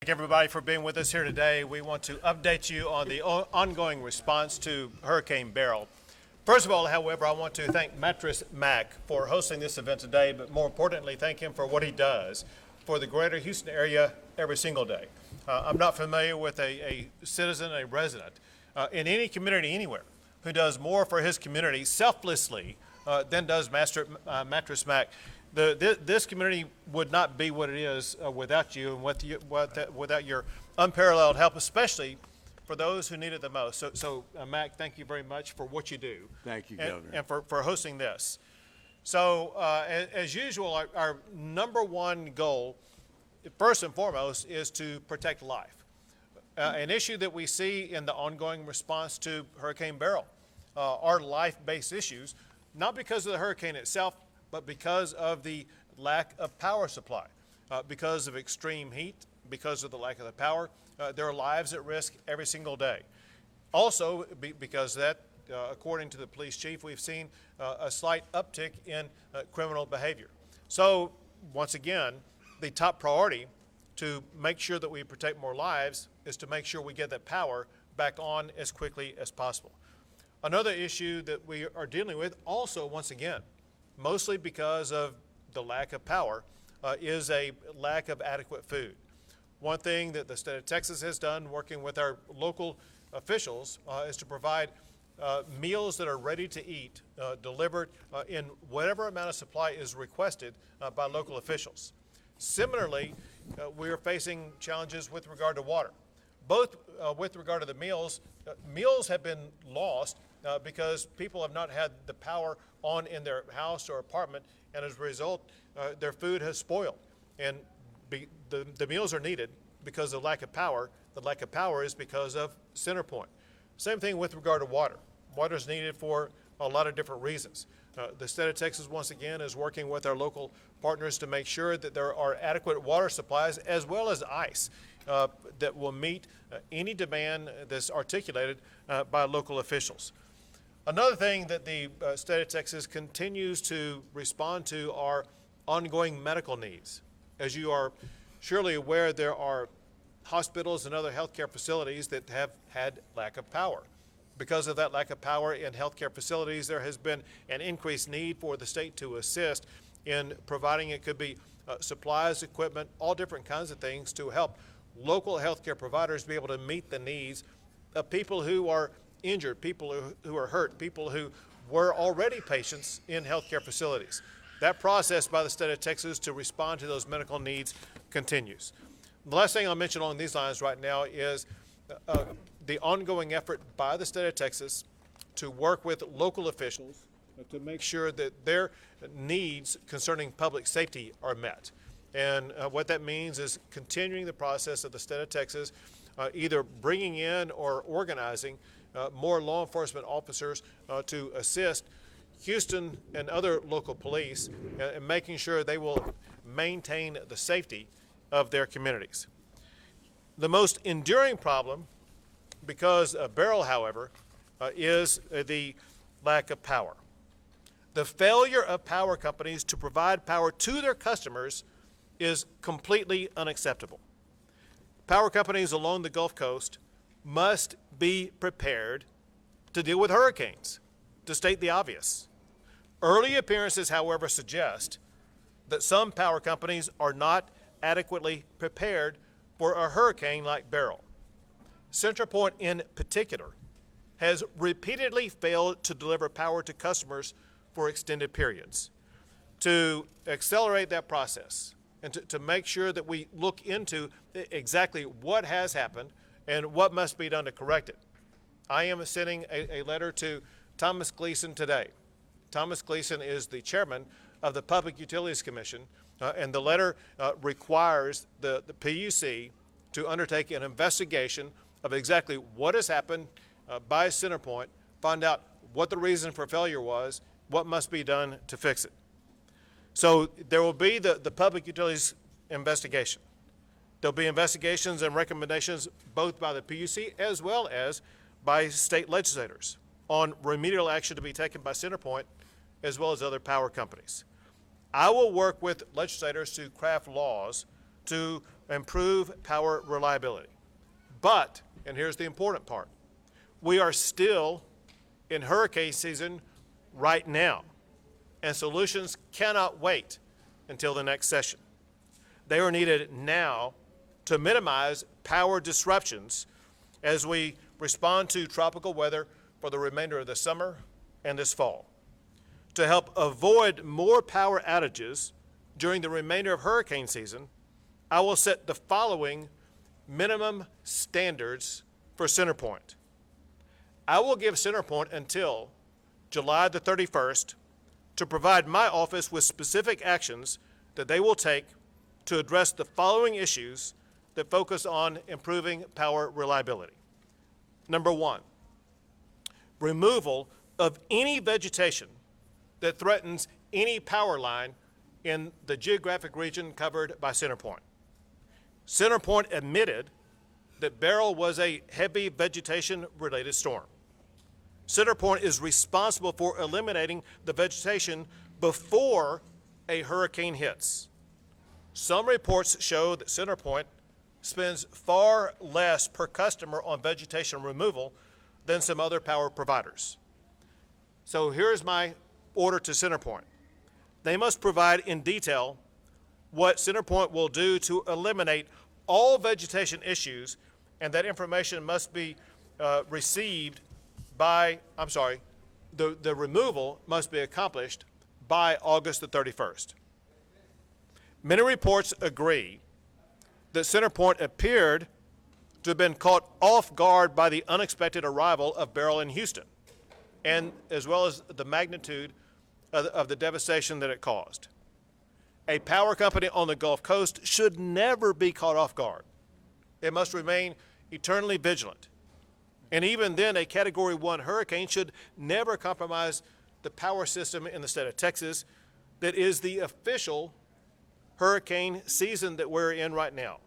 Thank everybody for being with us here today. We want to update you on the ongoing response to Hurricane Beryl. First of all, however, I want to thank Mattress Mac for hosting this event today, but more importantly, thank him for what he does for the greater Houston area every single day. I'm not familiar with a citizen, a resident in any community anywhere who does more for his community selflessly than does Mattress Mac. This community would not be what it is without you and without your unparalleled help, especially for those who need it the most. So Mac, thank you very much for what you do. Thank you, Governor. And for hosting this. So as usual, our number one goal, first and foremost, is to protect life. An issue that we see in the ongoing response to Hurricane Beryl are life-based issues, not because of the hurricane itself, but because of the lack of power supply, because of extreme heat, because of the lack of the power. There are lives at risk every single day. Also, because of that, according to the police chief, we've seen a slight uptick in criminal behavior. So, once again, the top priority to make sure that we protect more lives is to make sure we get that power back on as quickly as possible. Another issue that we are dealing with also, once again, mostly because of the lack of power, is a lack of adequate food. One thing that the state of Texas has done, working with our local officials, is to provide meals that are ready to eat, delivered in whatever amount of supply is requested by local officials. Similarly, we are facing challenges with regard to water. Both with regard to the meals, meals have been lost because people have not had the power on in their house or apartment, and as a result, their food has spoiled. And the meals are needed because of lack of power. The lack of power is because of center point. Same thing with regard to water. Water is needed for a lot of different reasons. The state of Texas, once again, is working with our local partners to make sure that there are adequate water supplies as well as ice that will meet any demand that's articulated by local officials. Another thing that the state of Texas continues to respond to are ongoing medical needs. As you are surely aware, there are hospitals and other healthcare facilities that have had lack of power. Because of that lack of power in healthcare facilities, there has been an increased need for the state to assist in providing, it could be supplies, equipment, all different kinds of things to help local healthcare providers be able to meet the needs of people who are injured, people who are hurt, people who were already patients in healthcare facilities. That process by the state of Texas to respond to those medical needs continues. The last thing I'll mention along these lines right now is the ongoing effort by the state of Texas to work with local officials to make sure that their needs concerning public safety are met. And what that means is continuing the process of the state of Texas either bringing in or organizing more law enforcement officers to assist Houston and other local police in making sure they will maintain the safety of their communities. The most enduring problem, because of Beryl, however, is the lack of power. The failure of power companies to provide power to their customers is completely unacceptable. Power companies along the Gulf Coast must be prepared to deal with hurricanes, to state the obvious. Early appearances, however, suggest that some power companies are not adequately prepared for a hurricane like Beryl. CenterPoint in particular has repeatedly failed to deliver power to customers for extended periods. To accelerate that process and to make sure that we look into exactly what has happened and what must be done to correct it, I am sending a letter to Thomas Gleason today. Thomas Gleason is the chairman of the Public Utilities Commission, and the letter requires the PUC to undertake an investigation of exactly what has happened by CenterPoint, find out what the reason for failure was, what must be done to fix it. So there will be the Public Utilities investigation. There'll be investigations and recommendations both by the PUC as well as by state legislators on remedial action to be taken by CenterPoint as well as other power companies. I will work with legislators to craft laws to improve power reliability. But, and here's the important part, we are still in hurricane season right now, and solutions cannot wait until the next session. They are needed now to minimize power disruptions as we respond to tropical weather for the remainder of the summer and this fall. To help avoid more power outages during the remainder of hurricane season, I will set the following minimum standards for CenterPoint. I will give CenterPoint until July the 31st to provide my office with specific actions that they will take to address the following issues that focus on improving power reliability. Number one, removal of any vegetation that threatens any power line in the geographic region covered by CenterPoint. CenterPoint admitted that Beryl was a heavy vegetation-related storm. CenterPoint is responsible for eliminating the vegetation before a hurricane hits. Some reports show that CenterPoint spends far less per customer on vegetation removal than some other power providers. So here's my order to CenterPoint. They must provide in detail what CenterPoint will do to eliminate all vegetation issues, and that information must be received by, the removal must be accomplished by August the 31st. Many reports agree that CenterPoint appeared to have been caught off guard by the unexpected arrival of Beryl in Houston, and as well as the magnitude of the devastation that it caused. A power company on the Gulf Coast should never be caught off guard. It must remain eternally vigilant. And even then, a Category 1 hurricane should never compromise the power system in the state of Texas that is the official hurricane season that we're in right now.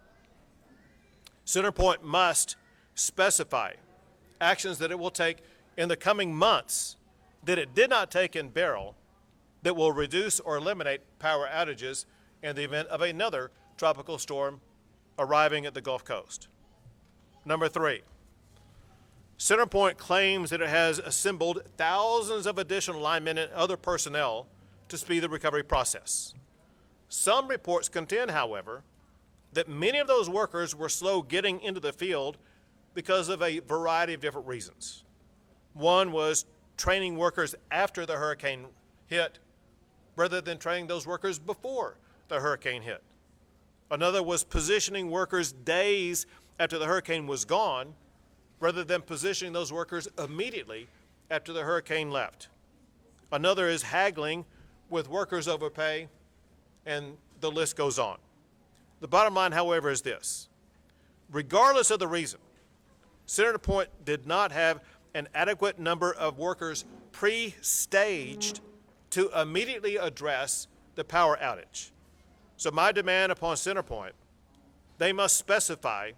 CenterPoint must specify actions that it will take in the coming months that it did not take in Beryl that will reduce or eliminate power outages in the event of another tropical storm arriving at the Gulf Coast. Number three, CenterPoint claims that it has assembled thousands of additional linemen and other personnel to speed the recovery process. Some reports contend, however, that many of those workers were slow getting into the field because of a variety of different reasons. One was training workers after the hurricane hit rather than training those workers before the hurricane hit. Another was positioning workers days after the hurricane was gone rather than positioning those workers immediately after the hurricane left. Another is haggling with workers over pay, and the list goes on. The bottom line, however, is this. Regardless of the reason, CenterPoint did not have an adequate number of workers pre-staged to immediately address the power outage. So my demand upon CenterPoint, they must specify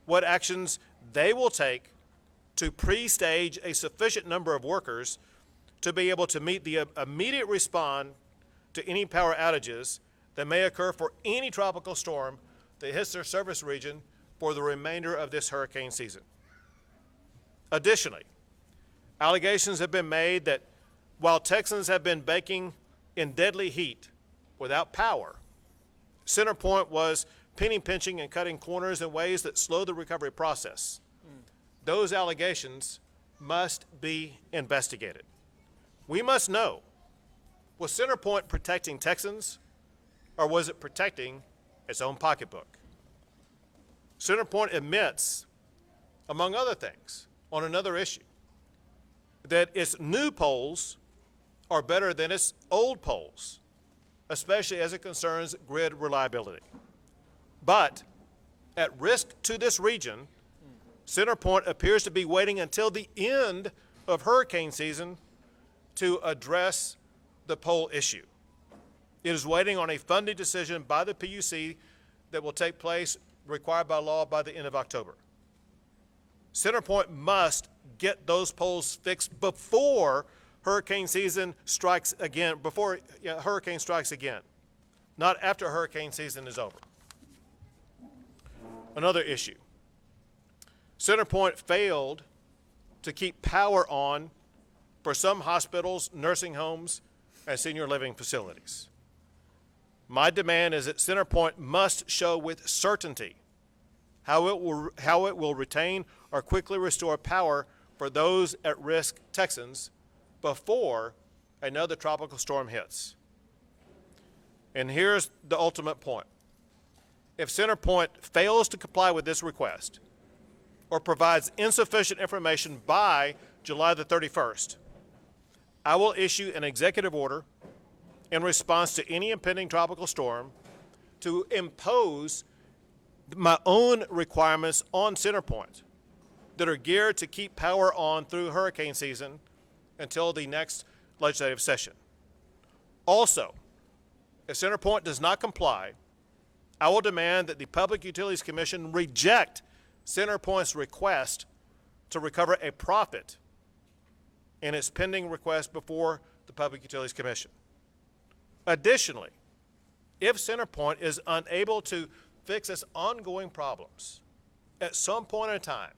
what actions they will take to pre-stage a sufficient number of workers to be able to meet the immediate response to any power outages that may occur for any tropical storm that hits their service region for the remainder of this hurricane season. Additionally, allegations have been made that while Texans have been baking in deadly heat without power, CenterPoint was penny pinching and cutting corners in ways that slow the recovery process. Those allegations must be investigated. We must know, was CenterPoint protecting Texans, or was it protecting its own pocketbook? CenterPoint admits, among other things, on another issue, that its new poles are better than its old poles, especially as it concerns grid reliability. But at risk to this region, CenterPoint appears to be waiting until the end of hurricane season to address the pole issue. It is waiting on a funding decision by the PUC that will take place, required by law, by the end of October. CenterPoint must get those poles fixed before hurricane season strikes again, hurricane strikes again, not after hurricane season is over. Another issue. CenterPoint failed to keep power on for some hospitals, nursing homes, and senior living facilities. My demand is that CenterPoint must show with certainty how it will retain or quickly restore power for those at-risk Texans before another tropical storm hits. And here's the ultimate point. If CenterPoint fails to comply with this request or provides insufficient information by July the 31st, I will issue an executive order in response to any impending tropical storm to impose my own requirements on CenterPoint that are geared to keep power on through hurricane season until the next legislative session. Also, if CenterPoint does not comply, I will demand that the Public Utilities Commission reject CenterPoint's request to recover a profit in its pending request before the Public Utilities Commission. Additionally, if CenterPoint is unable to fix its ongoing problems, at some point in time,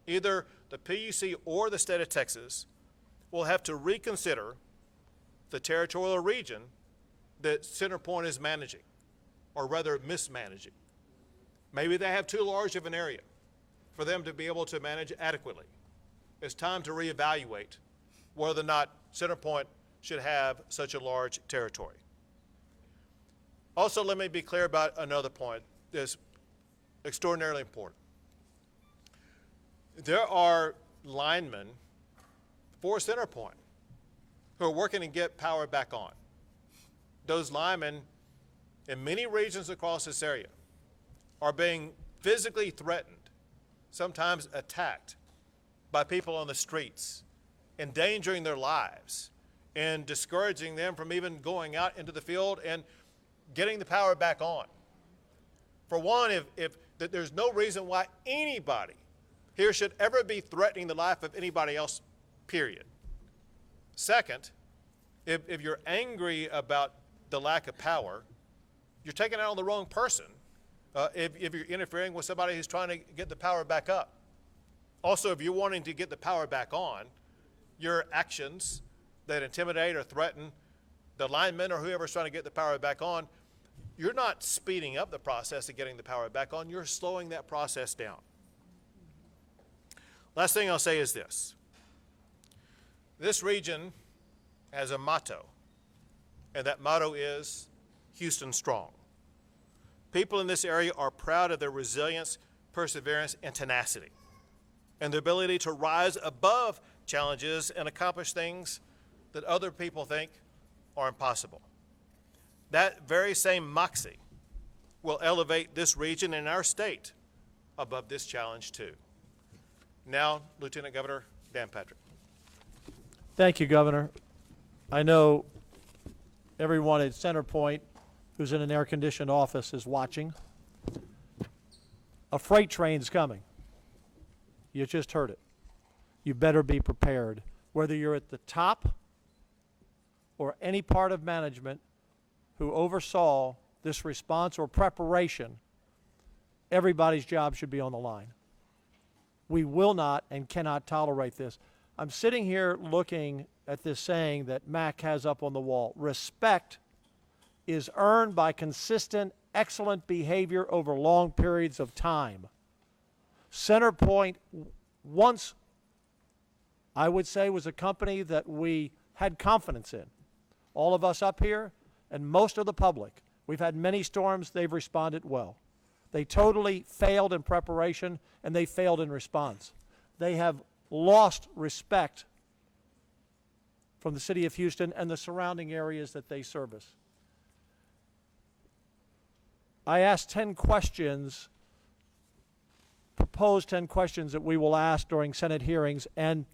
either the PUC or the state of Texas will have to reconsider the territorial region that CenterPoint is managing, or rather mismanaging. Maybe they have too large of an area for them to be able to manage adequately. It's time to reevaluate whether or not CenterPoint should have such a large territory. Also, let me be clear about another point that's extraordinarily important. There are linemen for CenterPoint who are working to get power back on. Those linemen in many regions across this area are being physically threatened, sometimes attacked by people on the streets, endangering their lives and discouraging them from even going out into the field and getting the power back on. For one, there's no reason why anybody here should ever be threatening the life of anybody else, period. Second, if you're angry about the lack of power, you're taking it out on the wrong person if you're interfering with somebody who's trying to get the power back up. Also, if you're wanting to get the power back on, your actions that intimidate or threaten the linemen or whoever's trying to get the power back on, you're not speeding up the process of getting the power back on, you're slowing that process down. Last thing I'll say is this. This region has a motto, and that motto is Houston Strong. People in this area are proud of their resilience, perseverance, and tenacity, and their ability to rise above challenges and accomplish things that other people think are impossible. That very same moxie will elevate this region and our state above this challenge too. Now, Lieutenant Governor Dan Patrick. Thank you, Governor. I know everyone at CenterPoint who's in an air-conditioned office is watching. A freight train's coming. You just heard it. You better be prepared. Whether you're at the top or any part of management who oversaw this response or preparation, everybody's job should be on the line. We will not and cannot tolerate this. I'm sitting here looking at this saying that Mac has up on the wall. Respect is earned by consistent, excellent behavior over long periods of time. CenterPoint once, I would say, was a company that we had confidence in. All of us up here and most of the public. We've had many storms, they've responded well. They totally failed in preparation and they failed in response. They have lost respect from the city of Houston and the surrounding areas that they service. I asked 10 questions, proposed 10 questions that we will ask during Senate hearings, and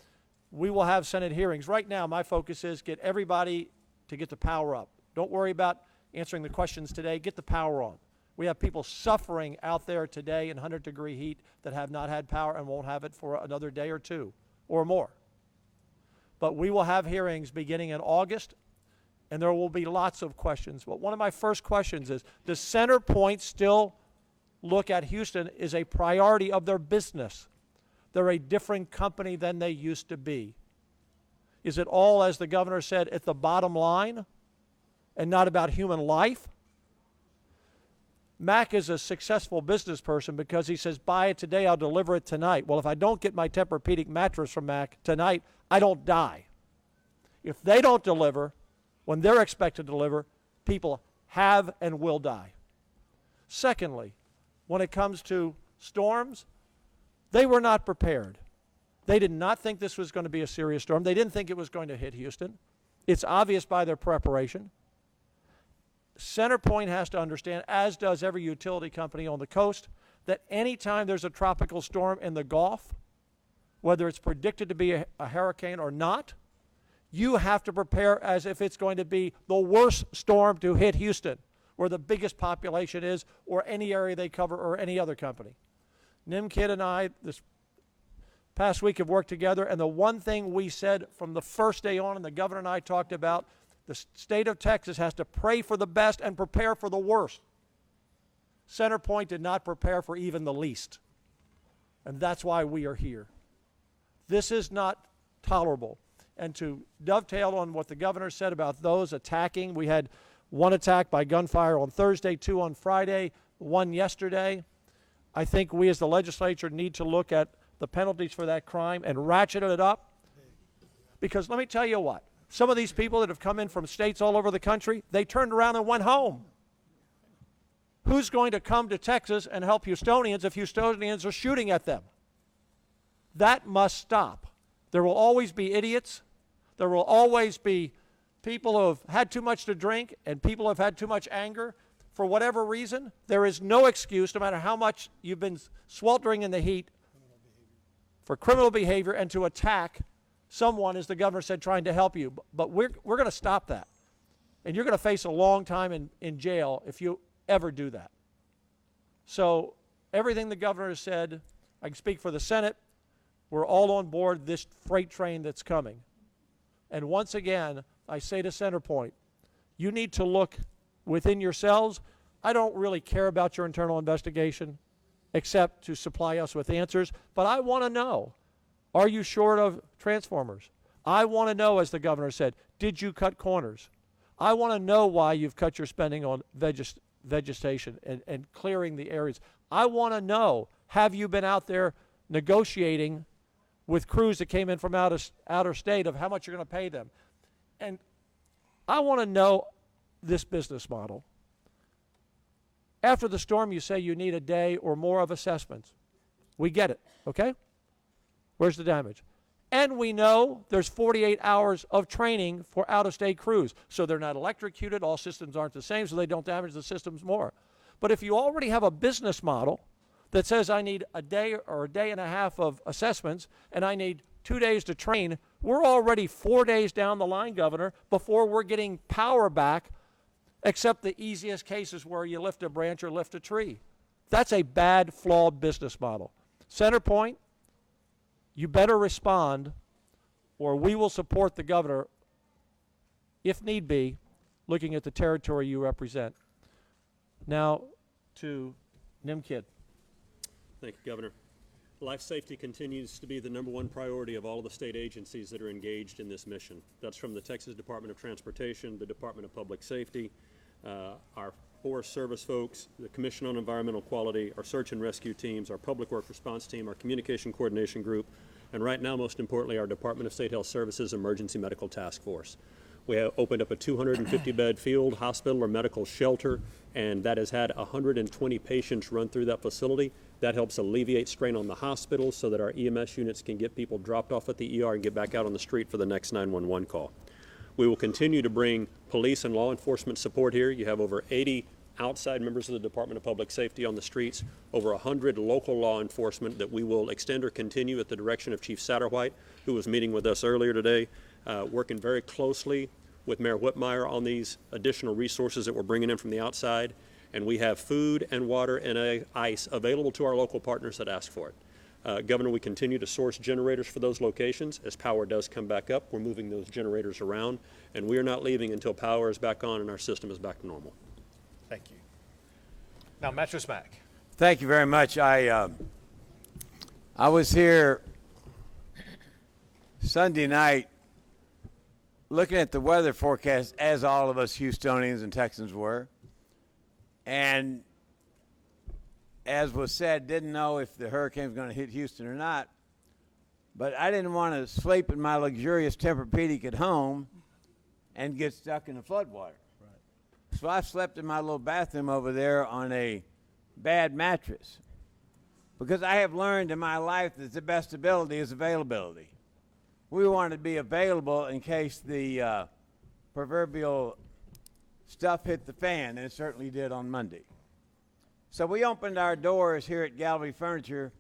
we will have Senate hearings. Right now, my focus is get everybody to get the power up. Don't worry about answering the questions today. Get the power on. We have people suffering out there today in 100-degree heat that have not had power and won't have it for another day or two or more. But we will have hearings beginning in August, and there will be lots of questions. But one of my first questions is, does CenterPoint still look at Houston as a priority of their business. They're a different company than they used to be. Is it all, as the governor said, at the bottom line and not about human life? Mac is a successful business person because he says, buy it today, I'll deliver it tonight. Well, if I don't get my Tempur-Pedic mattress from Mac tonight, I don't die. If they don't deliver when they're expected to deliver, people have and will die. Secondly, when it comes to storms, they were not prepared. They did not think this was going to be a serious storm. They didn't think it was going to hit Houston. It's obvious by their preparation. CenterPoint has to understand, as does every utility company on the coast, that anytime there's a tropical storm in the Gulf, whether it's predicted to be a hurricane or not, you have to prepare as if it's going to be the worst storm to hit Houston, where the biggest population is, or any area they cover, or any other company. Nimkid and I, this past week, have worked together, and the one thing we said from the first day on, and the governor and I talked about, the state of Texas has to pray for the best and prepare for the worst. CenterPoint did not prepare for even the least, and that's why we are here. This is not tolerable. And to dovetail on what the governor said about those attacking, we had one attack by gunfire on Thursday, 2 on Friday, 1 yesterday. I think we as the legislature need to look at the penalties for that crime and ratchet it up. Because let me tell you what, some of these people that have come in from states all over the country, they turned around and went home. Who's going to come to Texas and help Houstonians if Houstonians are shooting at them? That must stop. There will always be idiots. There will always be people who have had too much to drink and people who have had too much anger. For whatever reason, there is no excuse, no matter how much you've been sweltering in the heat, for criminal behavior and to attack someone, as the governor said, trying to help you. But we're going to stop that. And you're going to face a long time in jail if you ever do that. So everything the governor has said, I can speak for the Senate, we're all on board this freight train that's coming. And once again, I say to CenterPoint, you need to look within yourselves. I don't really care about your internal investigation except to supply us with answers. But I want to know, are you short of transformers? I want to know, as the governor said, did you cut corners? I want to know why you've cut your spending on vegetation and clearing the areas. I want to know, have you been out there negotiating with crews that came in from outer state of how much you're going to pay them? And I want to know this business model. After the storm, you say you need a day or more of assessments. We get it, okay? Where's the damage? And we know there's 48 hours of training for out-of-state crews. So they're not electrocuted, all systems aren't the same, so they don't damage the systems more. But if you already have a business model that says I need a day or a day and a half of assessments and I need 2 days to train, we're already 4 days down the line, Governor, before we're getting power back, except the easiest cases where you lift a branch or lift a tree. That's a bad, flawed business model. CenterPoint, you better respond, or we will support the governor, if need be, looking at the territory you represent. Now to Nimkid. Thank you, Governor. Life safety continues to be the #1 priority of all of the state agencies that are engaged in this mission. That's from the Texas Department of Transportation, the Department of Public Safety, our Forest Service folks, the Commission on Environmental Quality, our search and rescue teams, our public work response team, our communication coordination group, and right now, most importantly, our Department of State Health Services Emergency Medical Task Force. We have opened up a 250-bed field hospital or medical shelter, and that has had 120 patients run through that facility. That helps alleviate strain on the hospital so that our EMS units can get people dropped off at the ER and get back out on the street for the next 911 call. We will continue to bring police and law enforcement support here. You have over 80 outside members of the Department of Public Safety on the streets, over 100 local law enforcement that we will extend or continue at the direction of Chief Satterwhite, who was meeting with us earlier today, working very closely with Mayor Whitmire on these additional resources that we're bringing in from the outside. And we have food and water and ice available to our local partners that ask for it. Governor, we continue to source generators for those locations. As power does come back up, we're moving those generators around, and we are not leaving until power is back on and our system is back to normal. Thank you. Now, Mattress Mac. Thank you very much. I was here Sunday night looking at the weather forecast, as all of us Houstonians and Texans were, and as was said, didn't know if the hurricane was going to hit Houston or not, but I didn't want to sleep in my luxurious Tempur-Pedic at home and get stuck in the floodwater. Right. So I slept in my little bathroom over there on a bad mattress, because I have learned in my life that the best ability is availability. We wanted to be available in case the proverbial stuff hit the fan, and it certainly did on Monday. So we opened our doors here at Gallery Furniture.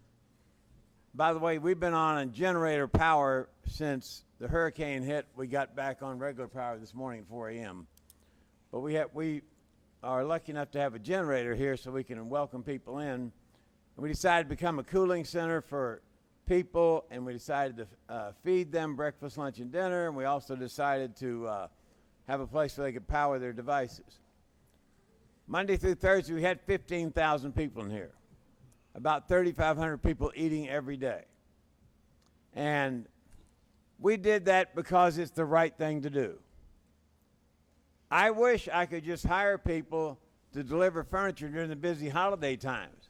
By the way, we've been on generator power since the hurricane hit. We got back on regular power this morning at 4 a.m. But we are lucky enough to have a generator here so we can welcome people in. And we decided to become a cooling center for people, and we decided to feed them breakfast, lunch, and dinner, and we also decided to have a place where they could power their devices. Monday through Thursday, we had 15,000 people in here, about 3,500 people eating every day. And we did that because it's the right thing to do. I wish I could just hire people to deliver furniture during the busy holiday times.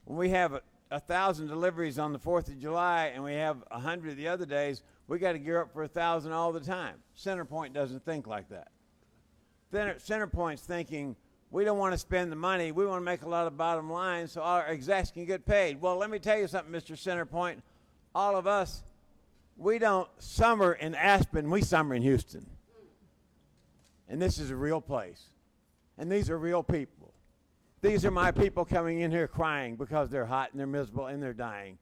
When we have 1,000 deliveries on the 4th of July and we have 100 the other days, we got to gear up for 1,000 all the time. Centerpoint doesn't think like that. Centerpoint's thinking, we don't want to spend the money, we want to make a lot of bottom line so our execs can get paid. Well, let me tell you something, Mr. Centerpoint. All of us, we don't summer in Aspen, we summer in Houston. And this is a real place. And these are real people. These are my people coming in here crying because they're hot and they're miserable and they're dying.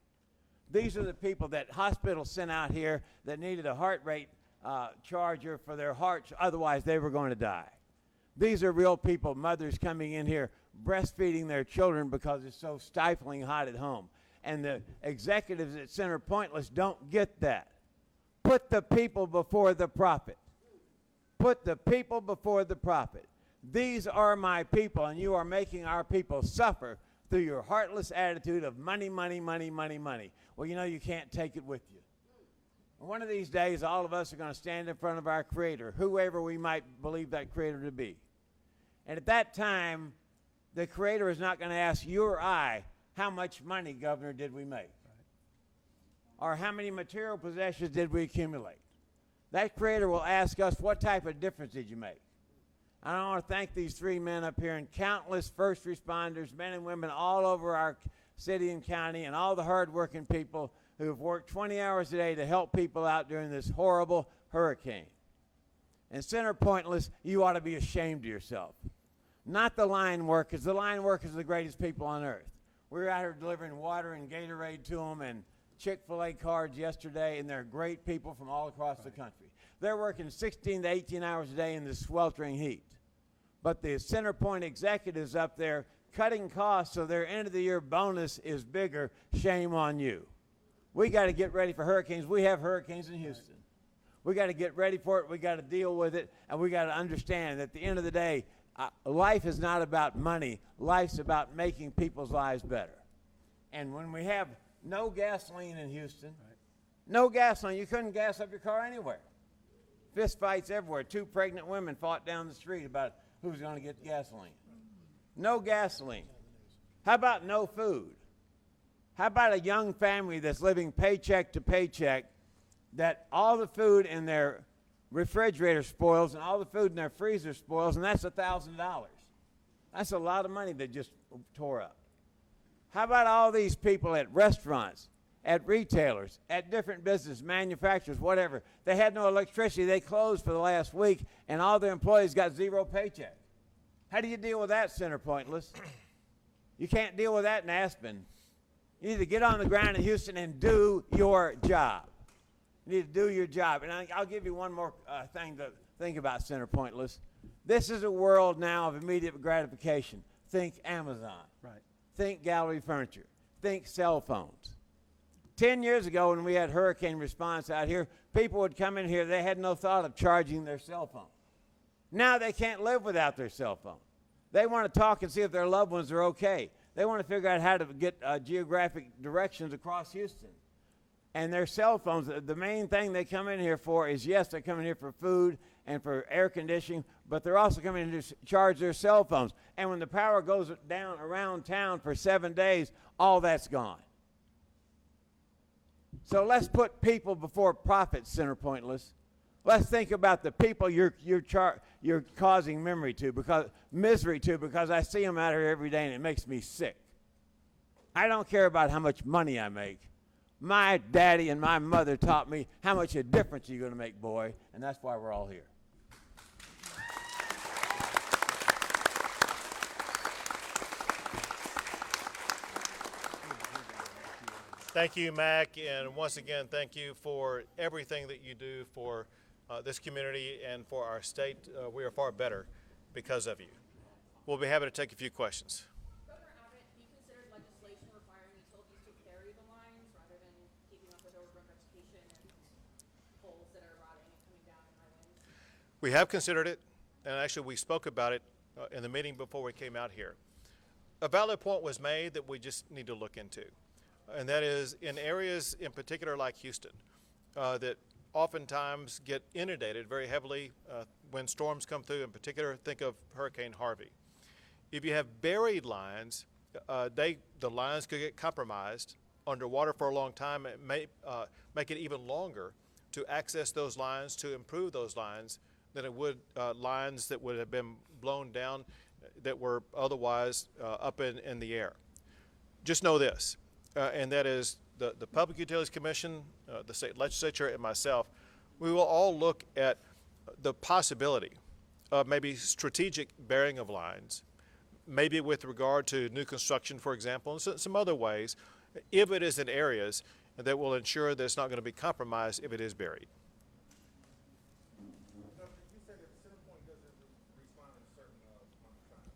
These are the people that hospitals sent out here that needed a heart rate charger for their hearts, otherwise they were going to die. These are real people, mothers coming in here breastfeeding their children because it's so stifling hot at home. And the executives at Center Pointless don't get that. Put the people before the profit. Put the people before the profit. These are my people, and you are making our people suffer through your heartless attitude of money, money, money, money, money. Well, you know you can't take it with you. And one of these days, all of us are going to stand in front of our Creator, whoever we might believe that Creator to be. And at that time, the Creator is not going to ask you or I, how much money, Governor, did we make? Right. Or how many material possessions did we accumulate? That Creator will ask us, what type of difference did you make? And I want to thank these three men up here and countless first responders, men and women all over our city and county, and all the hardworking people who have worked 20 hours a day to help people out during this horrible hurricane. And Center Pointless, you ought to be ashamed of yourself. Not the line workers. The line workers are the greatest people on earth. We were out here delivering water and Gatorade to them and Chick-fil-A cards yesterday, and they're great people from all across the country. They're working 16 to 18 hours a day in this sweltering heat. But the CenterPoint executives up there cutting costs so their end-of-the-year bonus is bigger. Shame on you. We got to get ready for hurricanes. We have hurricanes in Houston. We got to get ready for it. We got to deal with it, and we got to understand that at the end of the day, life is not about money. Life's about making people's lives better. And when we have no gasoline in Houston, no gasoline, you couldn't gas up your car anywhere. Fist fights everywhere. 2 pregnant women fought down the street about who's going to get gasoline. No gasoline. How about no food? How about a young family that's living paycheck to paycheck, that all the food in their refrigerator spoils and all the food in their freezer spoils, and that's $1,000. That's a lot of money that just tore up. How about all these people at restaurants, at retailers, at different business, manufacturers, whatever? They had no electricity. They closed for the last week, and all their employees got 0 paycheck. How do you deal with that, Center Pointless? You can't deal with that in Aspen. You need to get on the ground in Houston and do your job. You need to do your job. And I'll give you one more thing to think about, Center Pointless. This is a world now of immediate gratification. Think Amazon. Right. Think Gallery Furniture. Think cell phones. 10 years ago when we had hurricane response out here, people would come in here, they had no thought of charging their cell phone. Now they can't live without their cell phone. They want to talk and see if their loved ones are okay. They want to figure out how to get geographic directions across Houston. And their cell phones, the main thing they come in here for is, yes, they're coming here for food and for air conditioning, but they're also coming in to charge their cell phones. And when the power goes down around town for 7 days, all that's gone. So let's put people before profit, Center Pointless. Let's think about the people you're causing misery to, because I see them out here every day and it makes me sick. I don't care about how much money I make. My daddy and my mother taught me how much a difference you're going to make, boy, and that's why we're all here. Thank you, Mac, and once again, thank you for everything that you do for this community and for our state. We are far better because of you. We'll be happy to take a few questions. Governor Abbott, you considered legislation requiring utilities to bury the lines rather than keeping up with overgrown vegetation and poles that are rotting and coming down in high winds? We have considered it, and actually we spoke about it in the meeting before we came out here. A valid point was made that we just need to look into, and that is in areas in particular like Houston that oftentimes get inundated very heavily when storms come through. In particular, think of Hurricane Harvey. If you have buried lines, the lines could get compromised underwater for a long time. It may make it even longer to access those lines, to improve those lines, than it would lines that would have been blown down that were otherwise up in the air. Just know this, and that is the Public Utilities Commission, the state legislature, and myself, we will all look at the possibility of maybe strategic burying of lines, maybe with regard to new construction, for example, and some other ways, if it is in areas that will ensure that it's not going to be compromised if it is buried. You said that CenterPoint doesn't respond in a certain amount of time.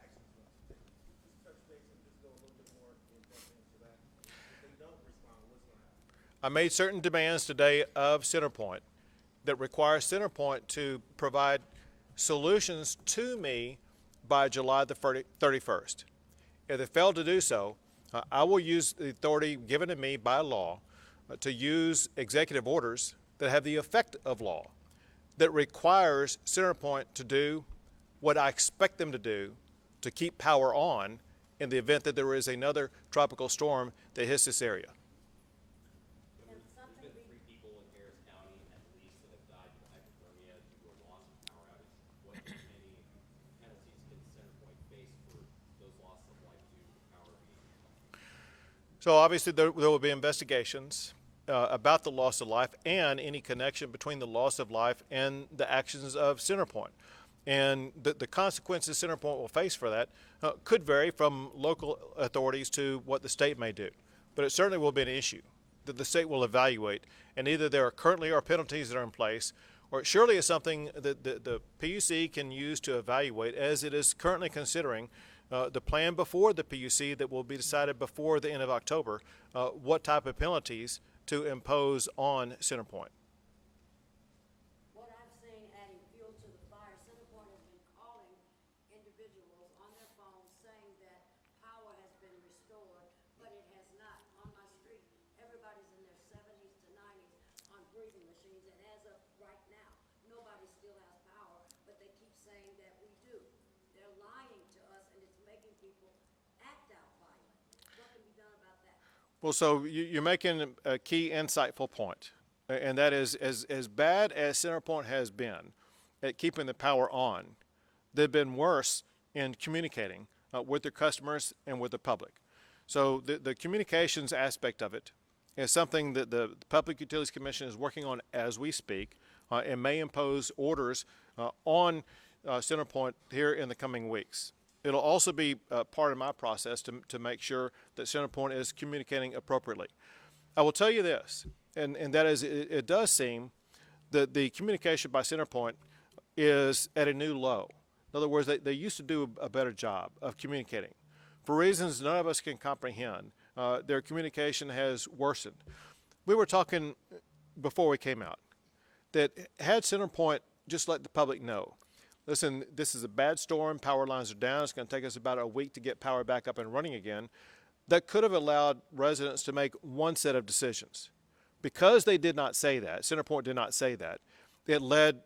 Actions must take. Just touch base and just go a little bit more in depth into that. If they don't respond, what's going to happen? I made certain demands today of CenterPoint that require CenterPoint to provide solutions to me by July the 31st. If they fail to do so, I will use the authority given to me by law to use executive orders that have the effect of law, that requires CenterPoint to do what I expect them to do to keep power on in the event that there is another tropical storm that hits this area. There's been 3 people in Harris County at least that have died of hypothermia due to a loss of power outage. What, if any, penalties can CenterPoint face for those loss of life due to power being? So obviously there will be investigations about the loss of life and any connection between the loss of life and the actions of CenterPoint. And the consequences CenterPoint will face for that could vary from local authorities to what the state may do. But it certainly will be an issue that the state will evaluate, and either there are currently are penalties that are in place, or it surely is something that the PUC can use to evaluate, as it is currently considering the plan before the PUC that will be decided before the end of October, what type of penalties to impose on CenterPoint. What I've seen adding fuel to the fire, CenterPoint has been calling individuals on their phones saying that power has been restored, but it has not. On my street, everybody's in their 70s to 90s on breathing machines, and as of right now, nobody still has power, but they keep saying that we do. They're lying to us, and it's making people act out violent. What can be done about that? Well, so you're making a key insightful point, and that is as bad as CenterPoint has been at keeping the power on, they've been worse in communicating with their customers and with the public. So the communications aspect of it is something that the Public Utilities Commission is working on as we speak, and may impose orders on CenterPoint here in the coming weeks. It'll also be part of my process to make sure that CenterPoint is communicating appropriately. I will tell you this, and that is it does seem that the communication by CenterPoint is at a new low. In other words, they used to do a better job of communicating. For reasons none of us can comprehend, their communication has worsened. We were talking before we came out that had CenterPoint just let the public know listen, this is a bad storm, power lines are down, it's going to take us about a week to get power back up and running again, that could have allowed residents to make one set of decisions. Because they did not say that, CenterPoint did not say that, it led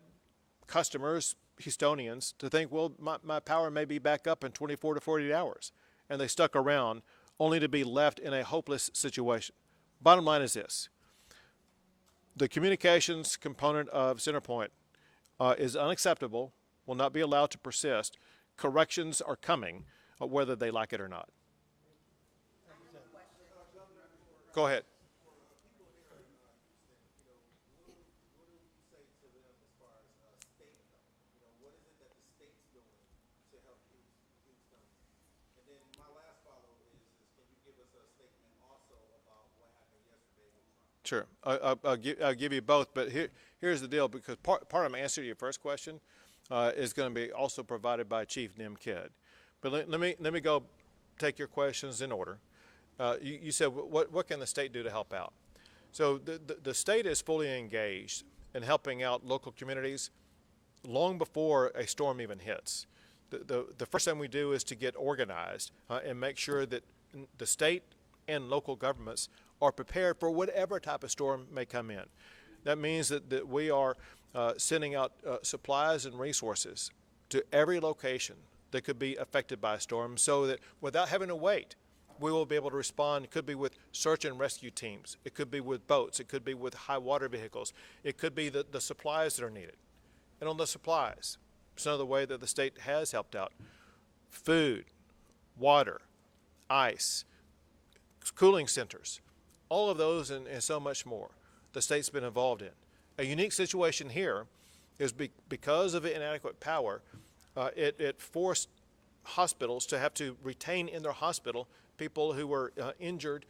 customers, Houstonians, to think, well, my power may be back up in 24 to 48 hours. And they stuck around only to be left in a hopeless situation. Bottom line is this. The communications component of CenterPoint is unacceptable, will not be allowed to persist. Corrections are coming, whether they like it or not. Go ahead. Sure, I'll give you both, but here's the deal, because part of my answer to your first question is going to be also provided by Chief Nim Kidd. But let me go take your questions in order. You said, what can the state do to help out? So the state is fully engaged in helping out local communities long before a storm even hits. The first thing we do is to get organized and make sure that the state and local governments are prepared for whatever type of storm may come in. That means that we are sending out supplies and resources to every location that could be affected by a storm, so that without having to wait, we will be able to respond. It could be with search and rescue teams. It could be with boats. It could be with high water vehicles. It could be the supplies that are needed. And on the supplies, it's another way that the state has helped out. Food, water, ice, cooling centers, all of those and so much more the state's been involved in. A unique situation here is because of inadequate power, it forced hospitals to have to retain in their hospital people who were injured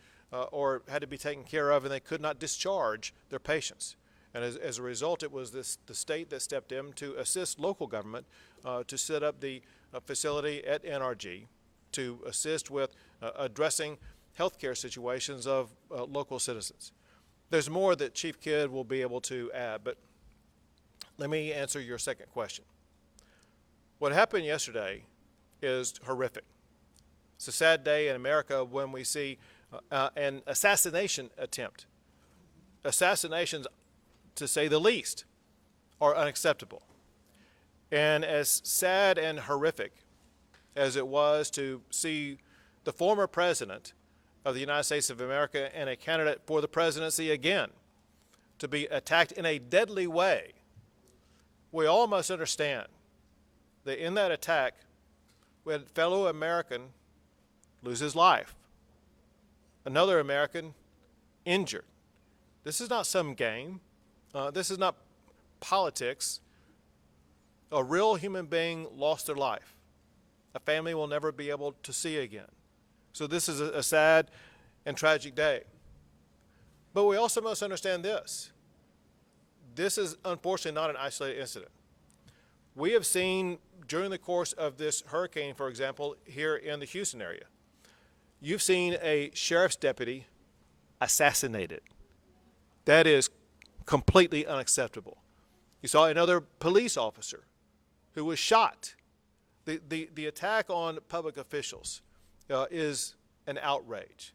or had to be taken care of, and they could not discharge their patients. And as a result, it was the state that stepped in to assist local government to set up the facility at NRG to assist with addressing healthcare situations of local citizens. There's more that Chief Kidd will be able to add, but let me answer your second question. What happened yesterday is horrific. It's a sad day in America when we see an assassination attempt. Assassinations, to say the least, are unacceptable. And as sad and horrific as it was to see the former president of the United States of America and a candidate for the presidency again to be attacked in a deadly way, we all must understand that in that attack, we had a fellow American lose his life, another American injured. This is not some game. This is not politics. A real human being lost their life. A family will never be able to see again. So this is a sad and tragic day. But we also must understand this. This is unfortunately not an isolated incident. We have seen during the course of this hurricane, for example, here in the Houston area, you've seen a sheriff's deputy assassinated. That is completely unacceptable. You saw another police officer who was shot. The attack on public officials is an outrage.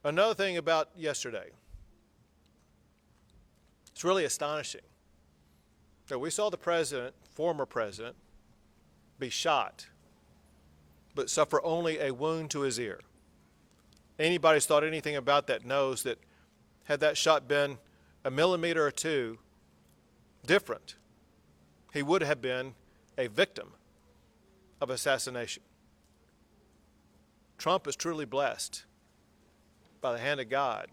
Another thing about yesterday, it's really astonishing that we saw the president, former president, be shot, but suffer only a wound to his ear. Anybody who's thought anything about that knows that had that shot been a millimeter or two different, he would have been a victim of assassination. Trump is truly blessed by the hand of God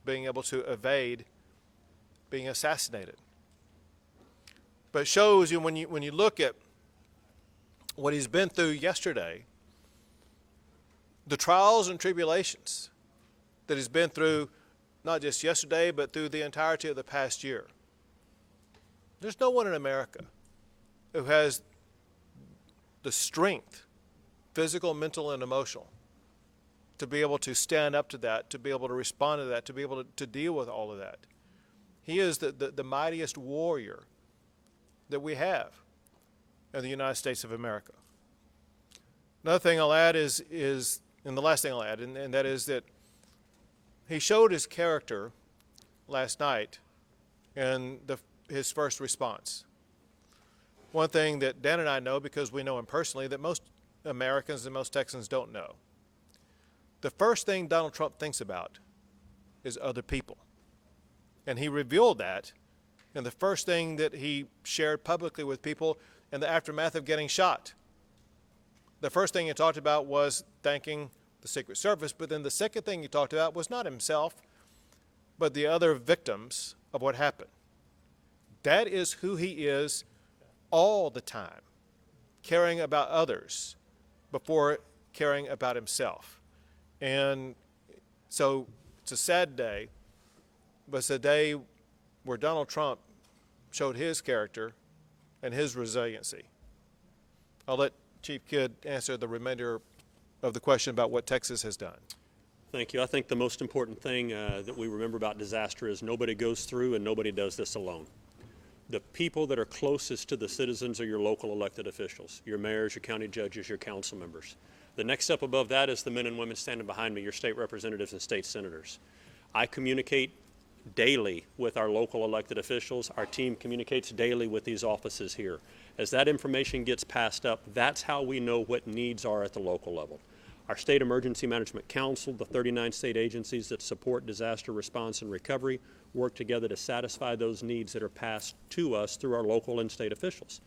being able to evade being assassinated. But it shows you when you look at what he's been through yesterday, the trials and tribulations that he's been through, not just yesterday, but through the entirety of the past year. There's no one in America who has the strength, physical, mental, and emotional, to be able to stand up to that, to be able to respond to that, to be able to deal with all of that. He is the mightiest warrior that we have. in the United States of America. Another thing I'll add is and the last thing I'll add, and that is that he showed his character last night in his first response. One thing that Dan and I know, because we know him personally, that most Americans and most Texans don't know. The first thing Donald Trump thinks about is other people. And he revealed that in the first thing that he shared publicly with people in the aftermath of getting shot. The first thing he talked about was thanking the Secret Service, but then the second thing he talked about was not himself, but the other victims of what happened. That is who he is all the time, caring about others before caring about himself. And so it's a sad day, but it's a day where Donald Trump showed his character and his resiliency. I'll let Chief Kidd answer the remainder of the question about what Texas has done. Thank you. I think the most important thing that we remember about disaster is nobody goes through and nobody does this alone. The people that are closest to the citizens are your local elected officials, your mayors, your county judges, your council members. The next step above that is the men and women standing behind me, your state representatives and state senators. I communicate daily with our local elected officials. Our team communicates daily with these offices here. As that information gets passed up, that's how we know what needs are at the local level. Our State Emergency Management Council, the 39 state agencies that support disaster response and recovery, work together to satisfy those needs that are passed to us through our local and state officials.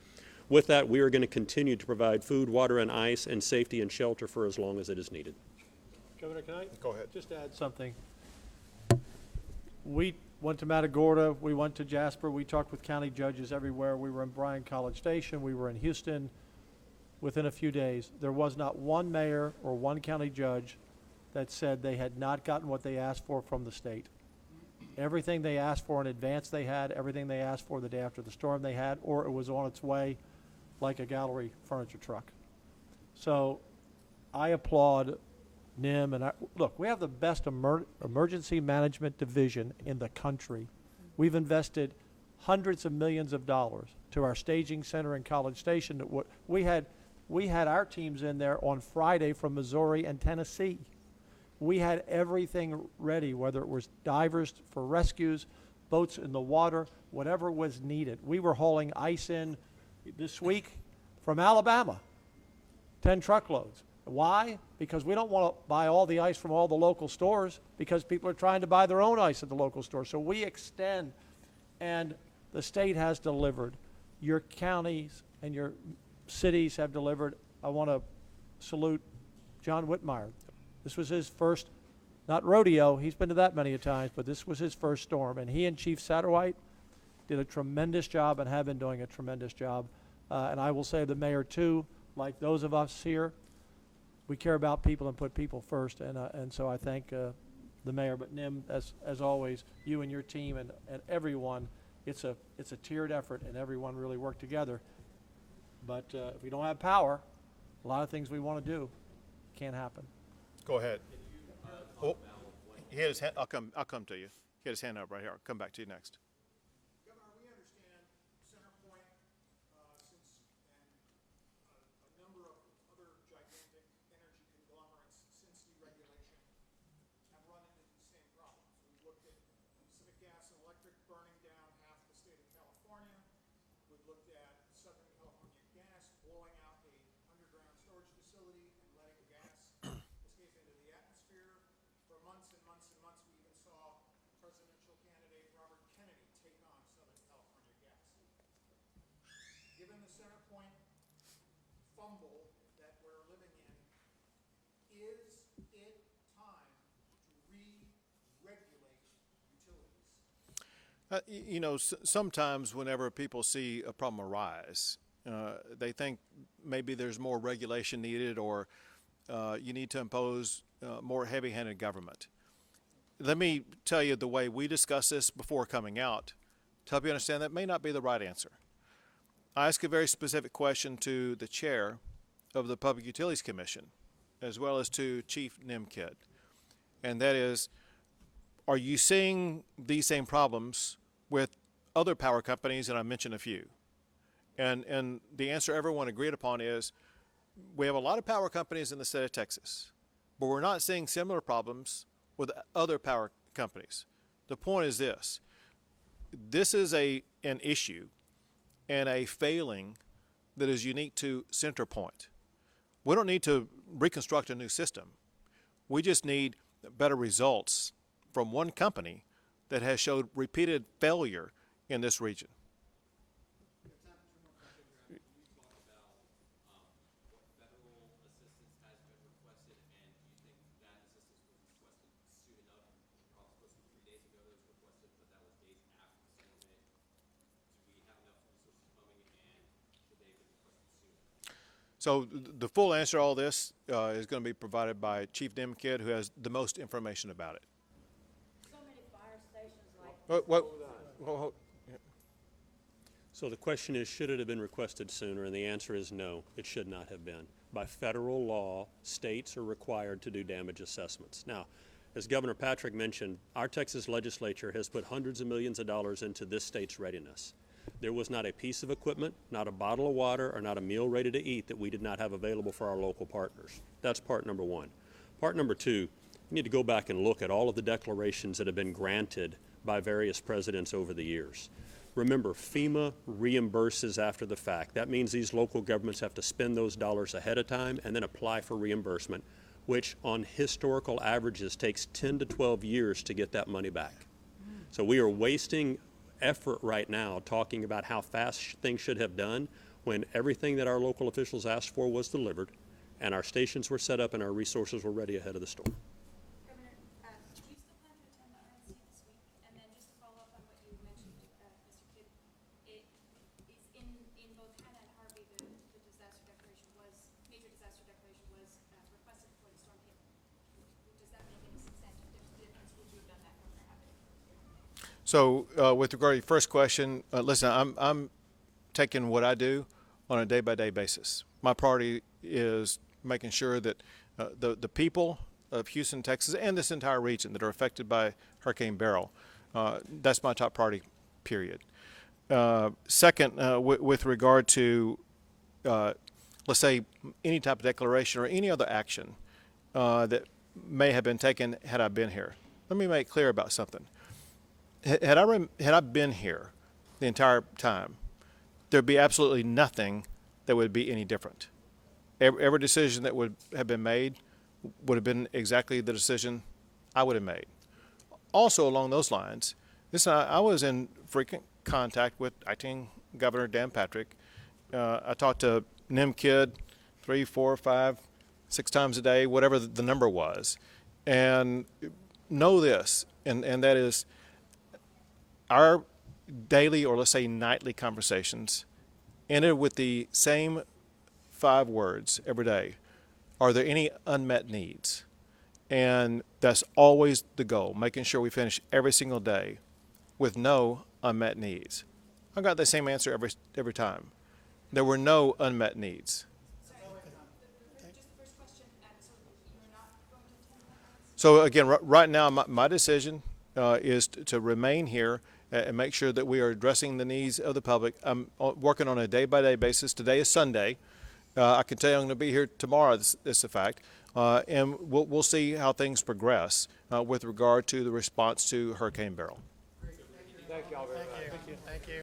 With that, we are going to continue to provide food, water, and ice, and safety and shelter for as long as it is needed. Governor, can I Go ahead. just add something? We went to Matagorda, we went to Jasper, we talked with county judges everywhere. We were in Bryan College Station, we were in Houston. Within a few days, there was not one mayor or one county judge that said they had not gotten what they asked for from the state. Everything they asked for in advance they had, everything they asked for the day after the storm they had, or it was on its way like a gallery furniture truck. So I applaud NIM, and look, we have the best emergency management division in the country. We've invested hundreds of millions of dollars to our staging center in College Station. We had our teams in there on Friday from Missouri and Tennessee. We had everything ready, whether it was divers for rescues, boats in the water, whatever was needed. We were hauling ice in this week from Alabama, 10 truckloads. Why? Because we don't want to buy all the ice from all the local stores, because people are trying to buy their own ice at the local store. So we extend, and the state has delivered. Your counties and your cities have delivered. I want to salute John Whitmire. This was his first, not rodeo, he's been to that many a times, but this was his first storm. And he and Chief Satterwhite did a tremendous job and have been doing a tremendous job. And I will say the mayor too, like those of us here, we care about people and put people first. And so I thank the mayor, but NIM, as always, you and your team and everyone, it's a tiered effort, and everyone really worked together. But if we don't have power, a lot of things we want to do can't happen. Go ahead. Oh, he had his hand. I'll come to you. He had his hand up right here. I'll come back to you next. Governor, we understand CenterPoint, since and a number of other gigantic energy conglomerates since deregulation have run into these same problems. We've looked at Pacific Gas and Electric burning down half the state of California. We've looked at Southern California Gas blowing out a underground storage facility and letting gas escape into the atmosphere. For months and months and months, we even saw presidential candidate Robert Kennedy take on Southern California Gas. Given the CenterPoint fumble that we're living in, is it time to re-regulate utilities? Sometimes whenever people see a problem arise, they think maybe there's more regulation needed, or you need to impose more heavy-handed government. Let me tell you the way we discuss this before coming out to help you understand that may not be the right answer. I ask a very specific question to the chair of the Public Utilities Commission, as well as to Chief NIM Kidd, and that is, are you seeing these same problems with other power companies? And I mentioned a few. And the answer everyone agreed upon is we have a lot of power companies in the state of Texas, but we're not seeing similar problems with other power companies. The point is this. This is an issue and a failing that is unique to CenterPoint. We don't need to reconstruct a new system. We just need better results from one company that has showed repeated failure in this region. So the full answer to all this is going to be provided by Chief Demkid, who has the most information about it. So many fire stations like. So the question is, should it have been requested sooner? And the answer is no, it should not have been. By federal law, states are required to do damage assessments. Now, as Governor Patrick mentioned, our Texas legislature has put hundreds of millions of dollars into this state's readiness. There was not a piece of equipment, not a bottle of water, or not a meal ready to eat that we did not have available for our local partners. That's part number one. Part number two, we need to go back and look at all of the declarations that have been granted by various presidents over the years. Remember, FEMA reimburses after the fact. That means these local governments have to spend those dollars ahead of time and then apply for reimbursement, which on historical averages takes 10 to 12 years to get that money back. So we are wasting effort right now talking about how fast things should have done when everything that our local officials asked for was delivered and our stations were set up and our resources were ready ahead of the storm. Governor, do you still plan to attend the RNC this week? And then just to follow up on what you mentioned, Mr. Kidd, it is in both Hannah and Harvey, the disaster declaration was, major disaster declaration was requested before the storm hit. Does that make any substantive difference? Would you have done that, Governor Abbott? So with regard to your first question, listen, I'm taking what I do on a day-by-day basis. My priority is making sure that the people of Houston, Texas, and this entire region that are affected by Hurricane Beryl, that's my top priority, period. Second, with regard to, let's say, any type of declaration or any other action that may have been taken had I been here, let me make clear about something. Had I been here the entire time, there'd be absolutely nothing that would be any different. Every decision that would have been made would have been exactly the decision I would have made. Also along those lines, listen, I was in frequent contact with acting Governor Dan Patrick. I talked to Demkid 3, 4, 5, 6 times a day, whatever the number was. And know this, and that is our daily, or let's say nightly conversations ended with the same 5 words every day. Are there any unmet needs? And that's always the goal, making sure we finish every single day with no unmet needs. I got the same answer every time. There were no unmet needs. Sorry, just the first question, so you're not going to attend that? So again, right now, my decision is to remain here and make sure that we are addressing the needs of the public. I'm working on a day-by-day basis. Today is Sunday. I can tell you I'm going to be here tomorrow. This is a fact. And we'll see how things progress with regard to the response to Hurricane Beryl. Thank y'all very much.